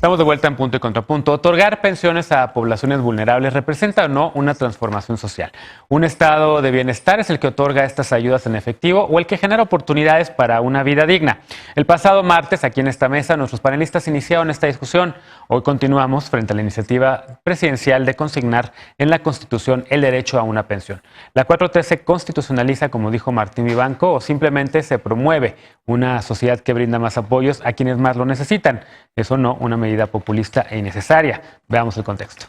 Estamos de vuelta en Punto y Contrapunto. ¿Otorgar pensiones a poblaciones vulnerables representa o no una transformación social? ¿Un estado de bienestar es el que otorga estas ayudas en efectivo o el que genera oportunidades para una vida digna? El pasado martes, aquí en esta mesa, nuestros panelistas iniciaron esta discusión. Hoy continuamos frente a la iniciativa presidencial de consignar en la Constitución el derecho a una pensión. La 4T se constitucionaliza, como dijo Martín Vivanco, o simplemente se promueve una sociedad que brinda más apoyos a quienes más lo necesitan. Eso no, una medida populista e innecesaria. Veamos el contexto.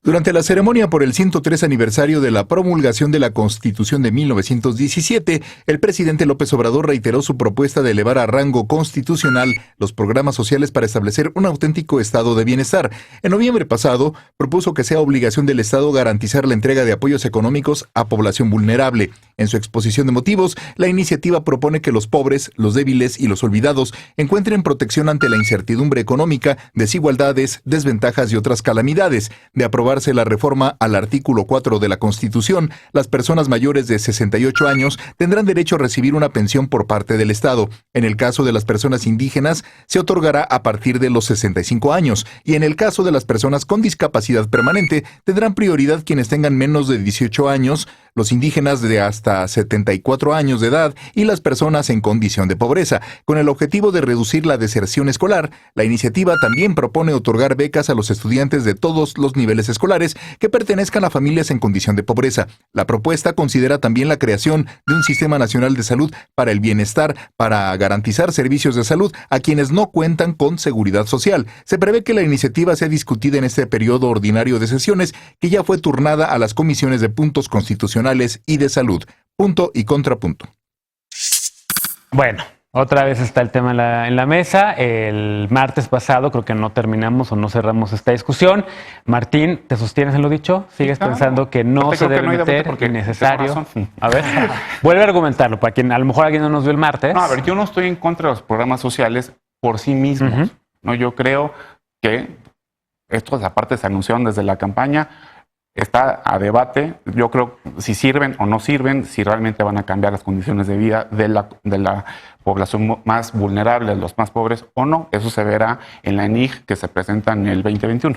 Durante la ceremonia por el 103 aniversario de la promulgación de la Constitución de 1917, el presidente López Obrador reiteró su propuesta de elevar a rango constitucional los programas sociales para establecer un auténtico estado de bienestar. En noviembre pasado, propuso que sea obligación del Estado garantizar la entrega de apoyos económicos a población vulnerable. En su exposición de motivos, la iniciativa propone que los pobres, los débiles y los olvidados encuentren protección ante la incertidumbre económica, desigualdades, desventajas y otras calamidades. De aprobarse la reforma al artículo 4 de la Constitución, las personas mayores de 68 años tendrán derecho a recibir una pensión por parte del Estado. En el caso de las personas indígenas, se otorgará a partir de los 65 años, y en el caso de las personas con discapacidad permanente, tendrán prioridad quienes tengan menos de 18 años, los indígenas de hasta 74 años de edad y las personas en condición de pobreza. Con el objetivo de reducir la deserción escolar, la iniciativa también propone otorgar becas a los estudiantes de todos los niveles escolares que pertenezcan a familias en condición de pobreza. La propuesta considera también la creación de un Sistema Nacional de Salud para el Bienestar para garantizar servicios de salud a quienes no cuentan con seguridad social. Se prevé que la iniciativa sea discutida en este periodo ordinario de sesiones, que ya fue turnada a las comisiones de puntos constitucionales y de salud. Punto y contrapunto. Bueno, otra vez está el tema en la mesa. El martes pasado creo que no terminamos o no cerramos esta discusión. Martín, ¿te sostienes en lo dicho? ¿Sigues pensando que no se debe meter porque es innecesario? A ver, vuelve a argumentarlo para quien a lo mejor alguien no nos vio el martes. No, a ver, yo no estoy en contra de los programas sociales por sí mismos. No, yo creo que estos aparte se anunciaron desde la campaña. Está a debate, yo creo, si sirven o no sirven, si realmente van a cambiar las condiciones de vida de la población más vulnerable, de los más pobres o no. Eso se verá en la ENIG que se presenta en el 2021.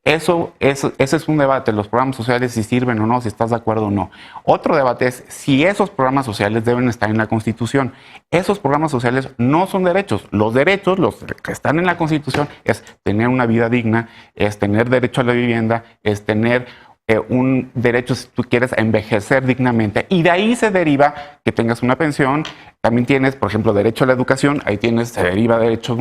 Ese es un debate, los programas sociales, si sirven o no, si estás de acuerdo o no. Otro debate es si esos programas sociales deben estar en la Constitución. Esos programas sociales no son derechos. Los derechos, los que están en la Constitución, es tener una vida digna, es tener derecho a la vivienda, es tener un derecho, si tú quieres, a envejecer dignamente, y de ahí se deriva que tengas una pensión. También tienes, por ejemplo, derecho a la educación, ahí se deriva derecho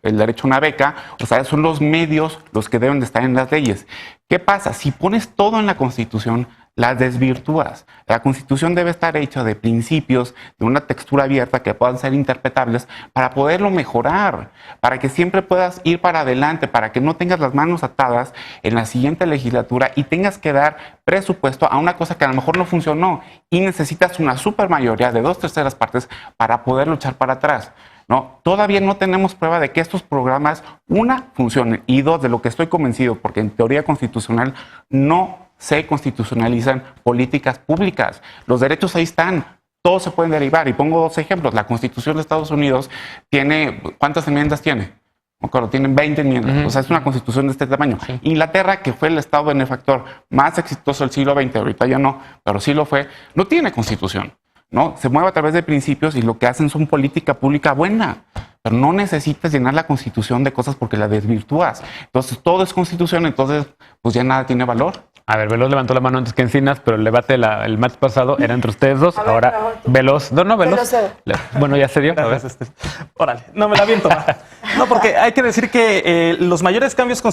el derecho a una beca. O sea, son los medios los que deben de estar en las leyes. ¿Qué pasa? Si pones todo en la Constitución, la desvirtúas. La Constitución debe estar hecha de principios, de una textura abierta que puedan ser interpretables para poderlo mejorar, para que siempre puedas ir para adelante, para que no tengas las manos atadas en la siguiente legislatura y tengas que dar presupuesto a una cosa que a lo mejor no funcionó y necesitas una supermayoría de 2/3 partes para poder luchar para atrás. No, todavía no tenemos prueba de que estos programas, una, funcionen, y dos, de lo que estoy convencido, porque en teoría constitucional no se constitucionalizan políticas públicas. Los derechos ahí están, todos se pueden derivar. Y pongo 2 ejemplos. La Constitución de Estados Unidos tiene, ¿cuántas enmiendas tiene? No acuerdo, tienen 20 enmiendas. O sea, es una constitución de este tamaño. Sí. Inglaterra, que fue el estado benefactor más exitoso del siglo XX, ahorita ya no, pero sí lo fue, no tiene constitución. ¿No? Se mueve a través de principios y lo que hacen son política pública buena. Pero no necesitas llenar la Constitución de cosas porque la desvirtúas. Entonces, todo es Constitución, entonces, pues ya nada tiene valor. A ver, Veloz levantó la mano antes que Encinas, pero el debate el martes pasado era entre ustedes dos. A ahora, ver, Veloz. No, Veloz. Bueno, ya se dio. Gracias, órale, no me la aviento. No, porque hay que decir que los mayores cambios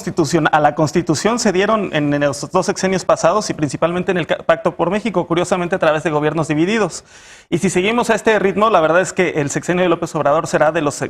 a la Constitución se dieron en los 2 sexenios pasados y principalmente en el Pacto por México, curiosamente a través de gobiernos divididos. Y si seguimos a este ritmo, la verdad es que el sexenio de López Obrador será de los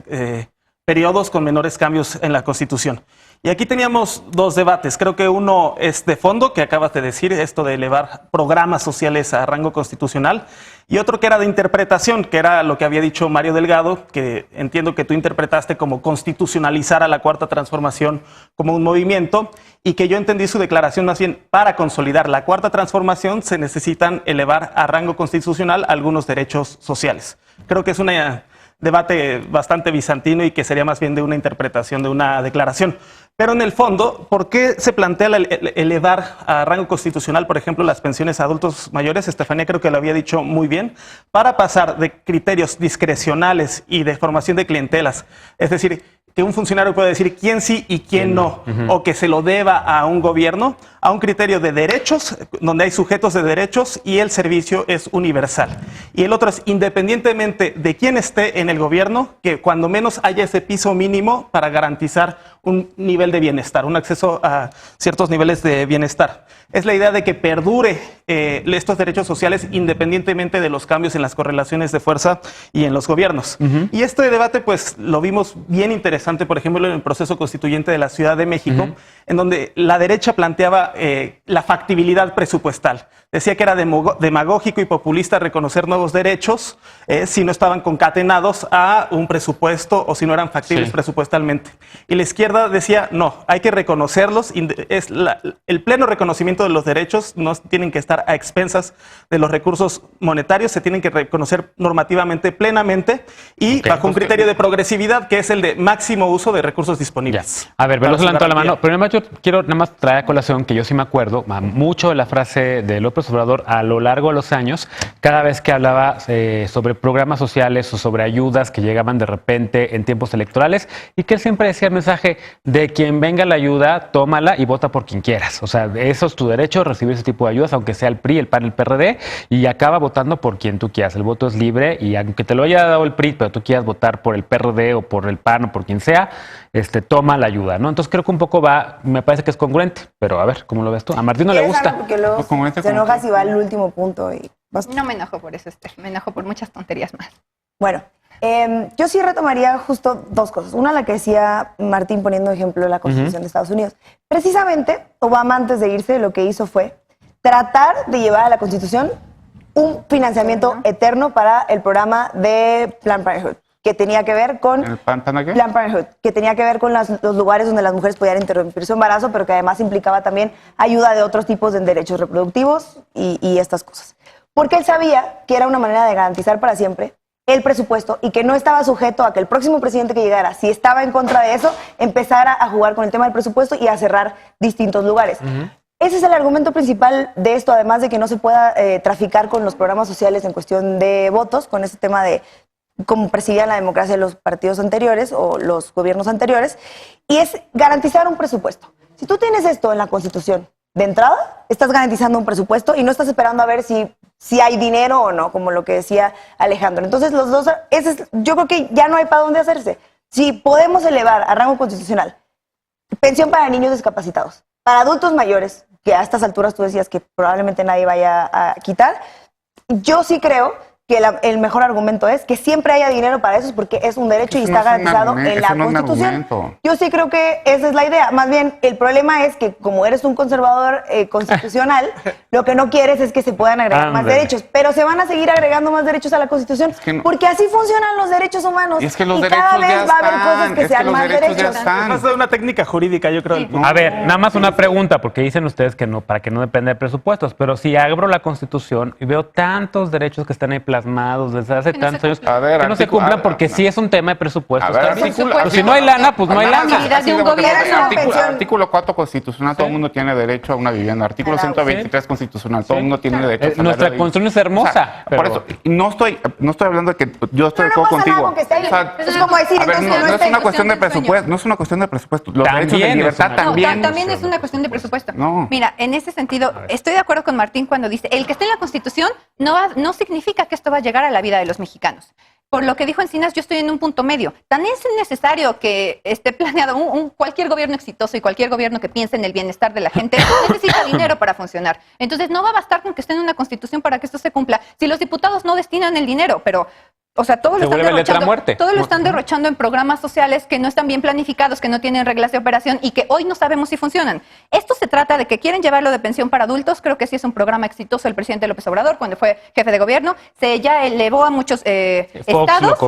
periodos con menores cambios en la Constitución. Y aquí teníamos 2 debates. Creo que uno es de fondo, que acabas de decir, esto de elevar programas sociales a rango constitucional, y otro que era de interpretación, que era lo que había dicho Mario Delgado, que entiendo que tú interpretaste como constitucionalizar a la Cuarta Transformación como un movimiento, y que yo entendí su declaración más bien para consolidar la Cuarta Transformación se necesitan elevar a rango constitucional algunos derechos sociales. Creo que es una debate bastante bizantino y que sería más bien de una interpretación de una declaración. Pero en el fondo, ¿por qué se plantea elevar a rango constitucional, por ejemplo, las pensiones a adultos mayores? Estefanía creo que lo había dicho muy bien, para pasar de criterios discrecionales y de formación de clientelas. Es decir, que un funcionario puede decir quién sí y quién no, o que se lo deba a un gobierno, a un criterio de derechos, donde hay sujetos de derechos y el servicio es universal. Y el otro es, independientemente de quién esté en el gobierno, que cuando menos haya ese piso mínimo para garantizar un nivel de bienestar, un acceso a ciertos niveles de bienestar. Es la idea de que perdure estos derechos sociales independientemente de los cambios en las correlaciones de fuerza y en los gobiernos. Y este debate, pues, lo vimos bien interesante, por ejemplo, en el proceso constituyente de la Ciudad de México, en donde la derecha planteaba la factibilidad presupuestal. Decía que era demagógico y populista reconocer nuevos derechos si no estaban concatenados a un presupuesto o si no eran factibles presupuestalmente. Y la izquierda decía, no, hay que reconocerlos, el pleno reconocimiento de los derechos no tienen que estar a expensas de los recursos monetarios, se tienen que reconocer normativamente plenamente y bajo un criterio de progresividad que es el de máximo uso de recursos disponibles. Ya. A ver, Veloso levantó la mano, pero además yo quiero nada más traer a colación que yo sí me acuerdo mucho de la frase de López Obrador a lo largo de los años, cada vez que hablaba sobre programas sociales o sobre ayudas que llegaban de repente en tiempos electorales, y que él siempre decía el mensaje de quien venga la ayuda, tómala y vota por quien quieras. O sea, eso es tu derecho, recibir ese tipo de ayudas, aunque sea el PRI, el PAN, el PRD, y acaba votando por quien tú quieras. El voto es libre y aunque te lo haya dado el PRI, pero tú quieras votar por el PRD o por el PAN o por quien sea, toma la ayuda, ¿no? Entonces creo que un poco me parece que es congruente, pero a ver, ¿cómo lo ves tú? A Martín no le gusta. Porque luego se enoja si va al último punto. No me enojo por eso, me enojo por muchas tonterías más. Bueno, yo sí retomaría justo dos cosas. Una, la que decía Martín poniendo ejemplo de la Constitución de Estados Unidos. Precisamente, Obama antes de irse lo que hizo fue tratar de llevar a la Constitución un financiamiento eterno para el programa de Planned Parenthood, que tenía que ver con Planned Parenthood, que tenía que ver con los lugares donde las mujeres podían interrumpir su embarazo, pero que además implicaba también ayuda de otros tipos de derechos reproductivos y estas cosas. Porque él sabía que era una manera de garantizar para siempre el presupuesto y que no estaba sujeto a que el próximo presidente que llegara, si estaba en contra de eso, empezara a jugar con el tema del presupuesto y a cerrar distintos lugares. Ese es el argumento principal de esto, además de que no se pueda traficar con los programas sociales en cuestión de votos, con ese tema de cómo perseguían la democracia los partidos anteriores o los gobiernos anteriores, y es garantizar un presupuesto. Si tú tienes esto en la Constitución, de entrada, estás garantizando un presupuesto y no estás esperando a ver si hay dinero o no, como lo que decía Alejandro. Entonces, los dos, yo creo que ya no hay para dónde hacerse. Si podemos elevar a rango constitucional pensión para niños discapacitados, para adultos mayores, que a estas alturas tú decías que probablemente nadie vaya a quitar, yo sí creo que el mejor argumento es que siempre haya dinero para eso, porque es un derecho y está garantizado en la Constitución. Yo sí creo que esa es la idea. Más bien, el problema es que como eres un conservador constitucional, lo que no quieres es que se puedan agregar más derechos. Pero se van a seguir agregando más derechos a la Constitución, porque así funcionan los derechos humanos. Y es que los derechos cada vez va a haber cosas que sean más derechos. Es más de una técnica jurídica, yo creo. Sí. A ver, nada más una pregunta, porque dicen ustedes que no, para que no dependa de presupuestos, pero si abro la Constitución y veo tantos derechos que están ahí plasmados desde hace tantos años, que no se cumplan, porque sí es un tema de presupuestos. Pero si no hay lana, pues no hay lana. Artículo 4 constitucional, todo el mundo tiene derecho a una vivienda. Artículo 123 constitucional, todo el mundo tiene derecho a nuestra constitución es hermosa. Por eso, no estoy hablando de que yo estoy de acuerdo contigo. Es como decir, no es una cuestión de presupuesto, no es una cuestión de presupuesto. Los derechos de libertad también. También es una cuestión de presupuesto. No. Mira, en ese sentido, estoy de acuerdo con Martín cuando dice, el que esté en la Constitución no significa que esto va a llegar a la vida de los mexicanos. Por lo que dijo Encinas, yo estoy en un punto medio. Tan es necesario que esté planeado cualquier gobierno exitoso y cualquier gobierno que piense en el bienestar de la gente necesita dinero para funcionar. Entonces no va a bastar con que esté en una Constitución para que esto se cumpla. Si los diputados no destinan el dinero, pero o sea, todo lo están derrochando en programas sociales que no están bien planificados, que no tienen reglas de operación y que hoy no sabemos si funcionan. Esto se trata de que quieren llevarlo de pensión para adultos. Creo que sí es un programa exitoso el presidente López Obrador cuando fue jefe de gobierno. Se ya elevó a muchos estados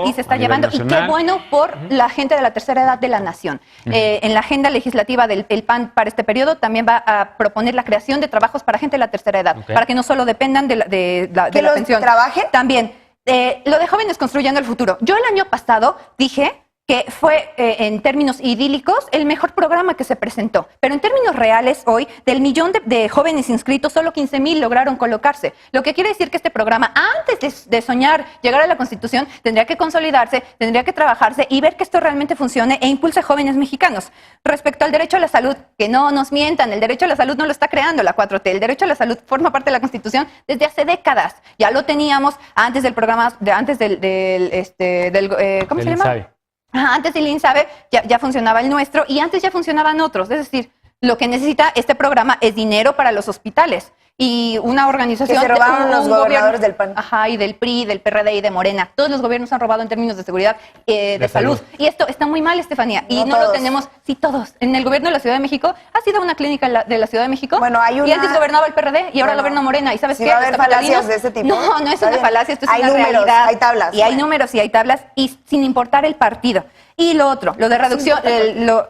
y se está llevando. Y qué bueno por la gente de la tercera edad de la nación. En la agenda legislativa del PAN para este periodo también va a proponer la creación de trabajos para gente de la tercera edad, para que no solo dependan de la pensión. ¿Trabajen? También. lo de Jóvenes Construyendo el Futuro. Yo el año pasado dije que fue, en términos idílicos, el mejor programa que se presentó. Pero en términos reales, hoy, del millón de jóvenes inscritos, solo 15,000 lograron colocarse. Lo que quiere decir que este programa, antes de soñar llegar a la Constitución, tendría que consolidarse, tendría que trabajarse y ver que esto realmente funcione e impulse a jóvenes mexicanos. Respecto al derecho a la salud, que no nos mientan, el derecho a la salud no lo está creando la 4T. El derecho a la salud forma parte de la Constitución desde hace décadas. Ya lo teníamos antes del programa, antes ¿cómo se llama? INSABI. Antes del INSABE ya funcionaba el nuestro y antes ya funcionaban otros. Es decir, lo que necesita este programa es dinero para los hospitales. Y una organización... Que se robaron los gobernadores del PAN. Ajá, y del PRI, del PRD y de Morena. Todos los gobiernos han robado en términos de seguridad, de salud. Y esto está muy mal, Estefanía. Y no lo tenemos... Sí, todos. En el gobierno de la Ciudad de México, ha sido una clínica de la Ciudad de México. Bueno, hay una... Y antes gobernaba el PRD y ahora gobierna Morena. ¿Y sabes qué? Va a haber falacias de ese tipo. No es una falacia, esto es hay una números, realidad. hay tablas. Y hay números y hay tablas, y sin importar el partido. Y lo otro, lo de reducción,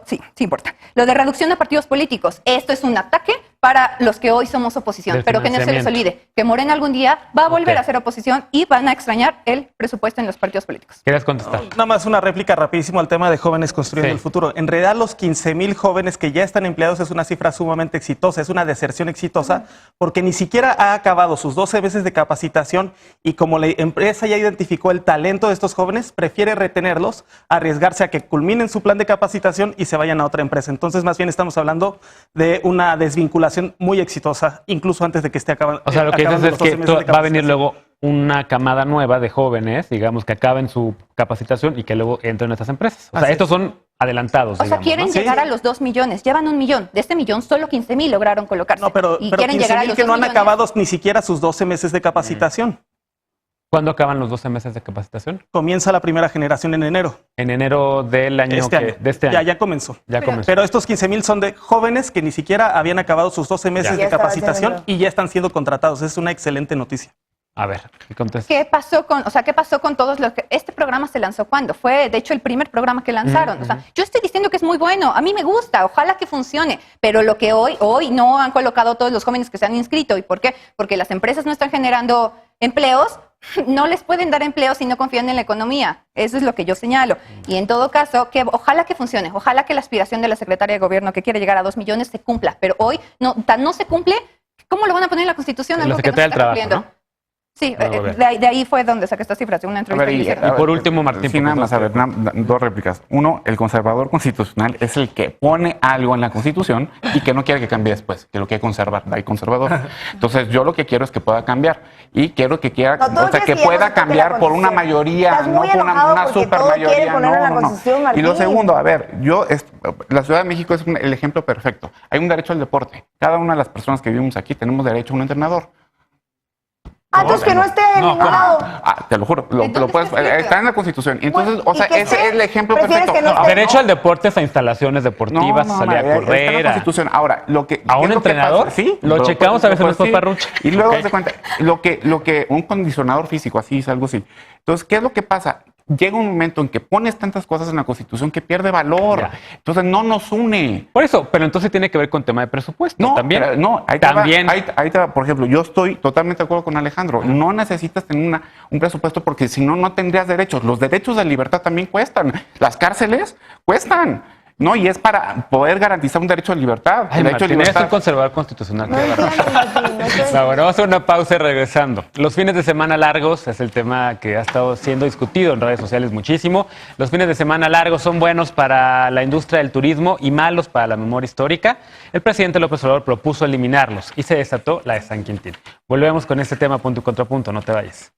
sí importa. Lo de reducción de partidos políticos. Esto es un ataque para los que hoy somos oposición, pero que no se les olvide que Morena algún día va a volver a ser oposición y van a extrañar el presupuesto en los partidos políticos. ¿Quieres contestar? Nada más una réplica rapidísimo al tema de Jóvenes Construyendo el Futuro. En realidad, los 15,000 jóvenes que ya están empleados es una cifra sumamente exitosa, es una deserción exitosa, porque ni siquiera ha acabado sus 12 meses de capacitación y como la empresa ya identificó el talento de estos jóvenes, prefiere retenerlos, arriesgarse a que culminen su plan de capacitación y se vayan a otra empresa. Entonces, más bien estamos hablando de una desvinculación muy exitosa, incluso antes de que esté acabando. O sea, lo que dices es que va a venir luego una camada nueva de jóvenes, digamos, que acaben su capacitación y que luego entren a estas empresas. O sea, estos son adelantados. O sea, quieren llegar a los 2 millones, llevan 1 millón. De este millón, solo 15,000 lograron colocarse. No, pero quieren llegar a los que 2 no han millones. acabado ni siquiera sus 12 meses de capacitación. ¿Cuándo acaban los 12 meses de capacitación? Comienza la primera generación en enero. En enero del año de este año. Ya comenzó. Ya comenzó. Pero estos 15,000 son de jóvenes que ni siquiera habían acabado sus 12 meses de capacitación y ya están siendo contratados. Es una excelente noticia. A ver, ¿qué pasó con todos los que... Este programa se lanzó cuando? Fue, de hecho, el primer programa que lanzaron. O sea, yo estoy diciendo que es muy bueno. A mí me gusta. Ojalá que funcione. Pero lo que hoy no han colocado todos los jóvenes que se han inscrito. ¿Y por qué? Porque las empresas no están generando empleos. No les pueden dar empleo si no confían en la economía. Eso es lo que yo señalo. Y en todo caso, ojalá que funcione. Ojalá que la aspiración de la secretaria de Gobierno que quiere llegar a 2 millones se cumpla. Pero hoy no se cumple. ¿Cómo lo van a poner en la Constitución? La Secretaría del Trabajo, ¿no? Sí, de ahí fue donde saqué estas cifras, de una entrevista que hicieron. Y por último, Martín. Sí, nada más, a ver, 2 réplicas. Uno, el conservador constitucional es el que pone algo en la Constitución y que no quiere que cambie después, que lo quiere conservar. Hay conservador. Entonces, yo lo que quiero es que pueda cambiar y quiero que quiera, que pueda cambiar por una mayoría, no por una super mayoría. No. Y lo segundo, a ver, la Ciudad de México es el ejemplo perfecto. Hay un derecho al deporte. Cada una de las personas que vivimos aquí tenemos derecho a un entrenador. Entonces que no esté en ningún lado. Te lo juro, lo puedes, está en la Constitución. Entonces, o sea, ese es el ejemplo perfecto. Derecho al deporte es a instalaciones deportivas, a salir a correr. Está en la Constitución. Ahora, ¿a un entrenador? Sí. Lo checamos a veces en nuestro parruche. Y luego se cuenta, lo que un condicionador físico, así es algo así. Entonces, ¿qué es lo que pasa? Llega un momento en que pones tantas cosas en la Constitución que pierde valor. Ya. Entonces no nos une. Por eso, pero entonces tiene que ver con tema de presupuesto. No, también. Ahí te va. Por ejemplo, yo estoy totalmente de acuerdo con Alejandro. No necesitas tener un presupuesto porque si no, no tendrías derechos. Los derechos de libertad también cuestan. Las cárceles cuestan. No, y es para poder garantizar un derecho de libertad. Ay, Martín, es un conservador constitucional. Bueno, vamos a hacer una pausa y regresando. Los fines de semana largos es el tema que ha estado siendo discutido en redes sociales muchísimo. Los fines de semana largos son buenos para la industria del turismo y malos para la memoria histórica. El presidente López Obrador propuso eliminarlos y se desató la de San Quintín. Volvemos con este tema punto y contrapunto. No te vayas.